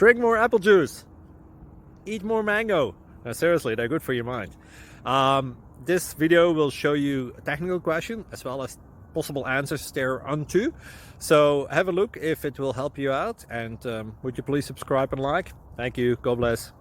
drink more apple juice, eat more mango. No, seriously, they're good for your mind. This video will show you a technical question as well as possible answers thereunto. So have a look if it will help you out, and would you please subscribe and like? Thank you. God bless.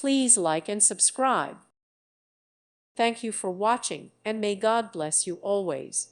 Please like and subscribe. Thank you for watching, and may God bless you always.